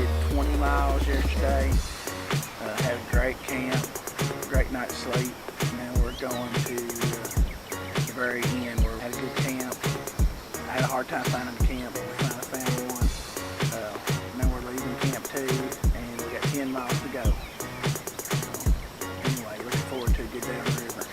did 20 miles yesterday. Had a great camp, great night's sleep. Now we're going to the very end where we had a good camp. I had a hard time finding a camp, but we finally found one. Now we're leaving camp 2, and we got 10 miles to go. So, anyway, looking forward to a good day on the river.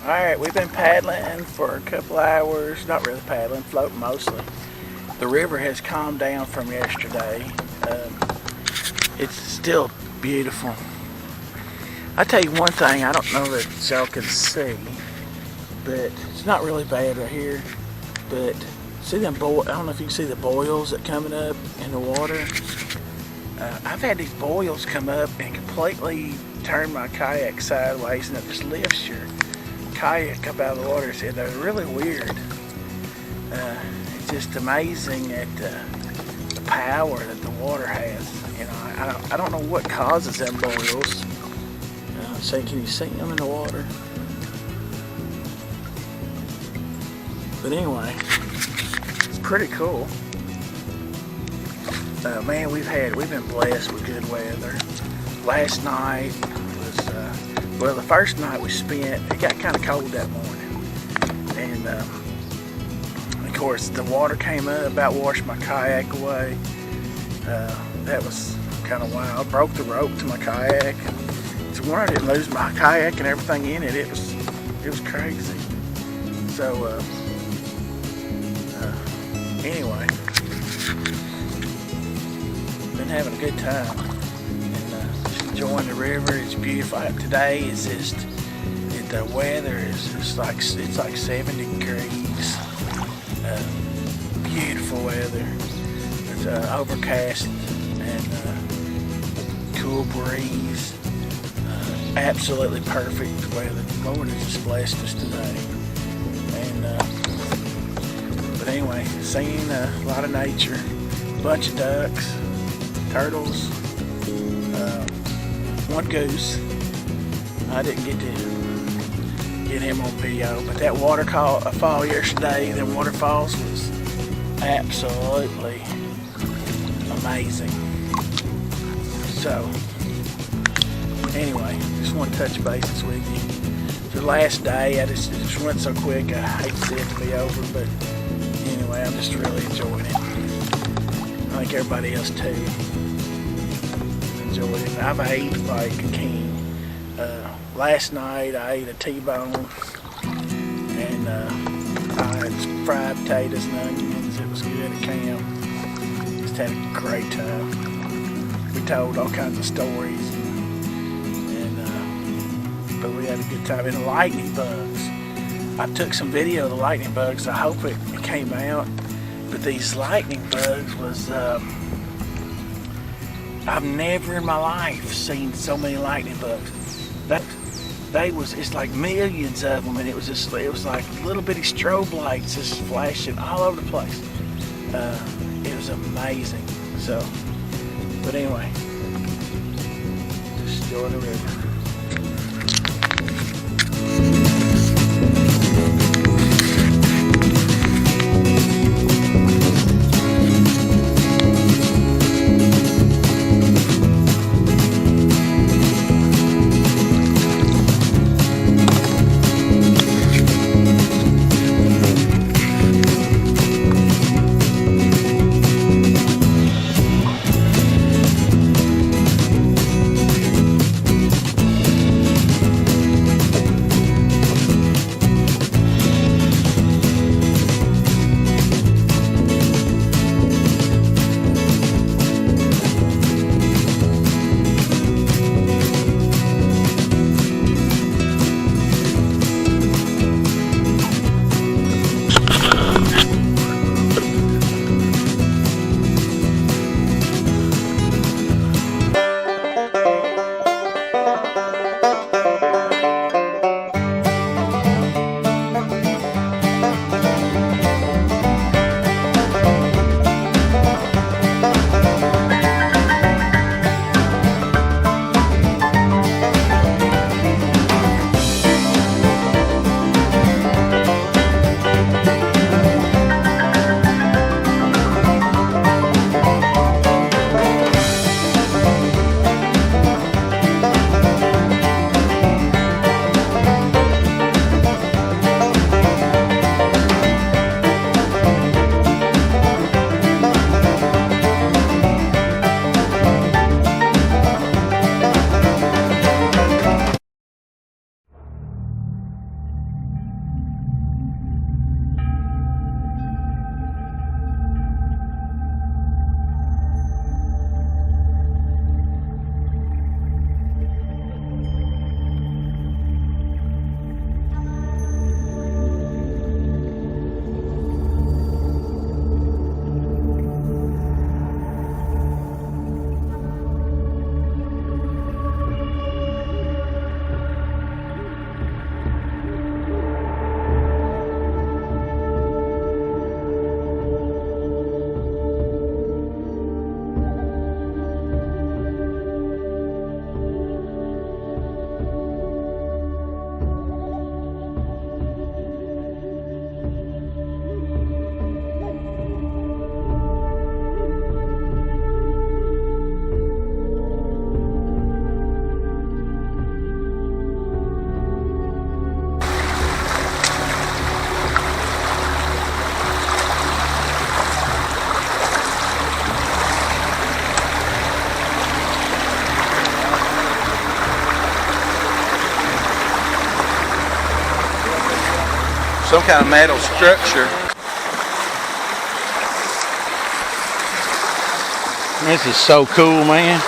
Alright, we've been paddling for a couple hours, not really paddling, floating mostly. The river has calmed down from yesterday. It's still beautiful. I tell you one thing, I don't know that y'all can see, but it's not really bad right here. But see them I don't know if you can see the boils that coming up in the water. I've had these boils come up and completely turn my kayak sideways, and it just lifts your kayak up out of the water. So they're really weird. It's just amazing at the power that the water has. You know, I don't know what causes them boils. So can you see them in the water? But anyway, it's pretty cool. Man, we've been blessed with good weather. Last night was, well, the first night we spent, it got kind of cold that morning. And of course the water came up, about washed my kayak away. That was kind of wild. Broke the rope to my kayak. It's one, I didn't lose my kayak and everything in it. It was crazy. So anyway, been having a good time. and just enjoying the river. It's beautiful. Today is just, the weather is just like, it's like 70 degrees. Beautiful weather. It's overcast and cool breeze. Absolutely perfect weather. The Lord has just blessed us today. And but anyway, seeing a lot of nature, a bunch of ducks, turtles, one goose. I didn't get to get him on video, but that waterfall yesterday, the waterfalls, was absolutely amazing. So anyway, just want to touch bases with you. The last day, it just went so quick. I hate to see it to be over, but anyway, I'm just really enjoying it. I think everybody else too enjoyed it. I've ate like a king. Last night I ate a T-bone and I had some fried potatoes and onions. It was good at camp. Just had a great time. We told all kinds of stories, but we had a good time. And the lightning bugs. I took some video of the lightning bugs. I hope it came out. But these lightning bugs was, I've never in my life seen so many lightning bugs. It's like millions of them, and it was like little bitty strobe lights just flashing all over the place. It was amazing. So, but anyway, just enjoying the river. some kind of metal structure. This is so cool, man.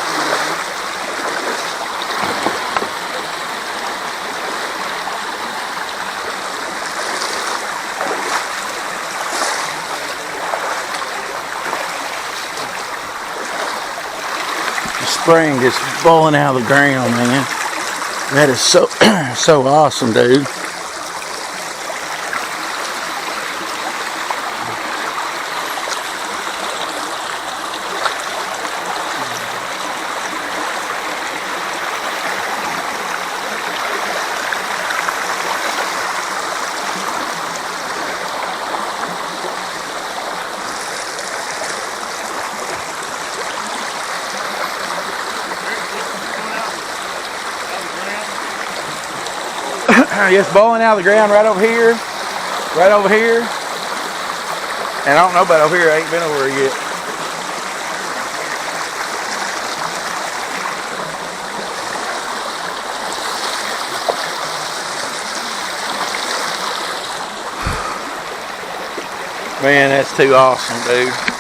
spring just boiling out of the ground, man. That is so so awesome, dude. It's boiling out of the ground right over here. Right over here. And I don't know about over here. I ain't been over here yet. Man, that's too awesome, dude.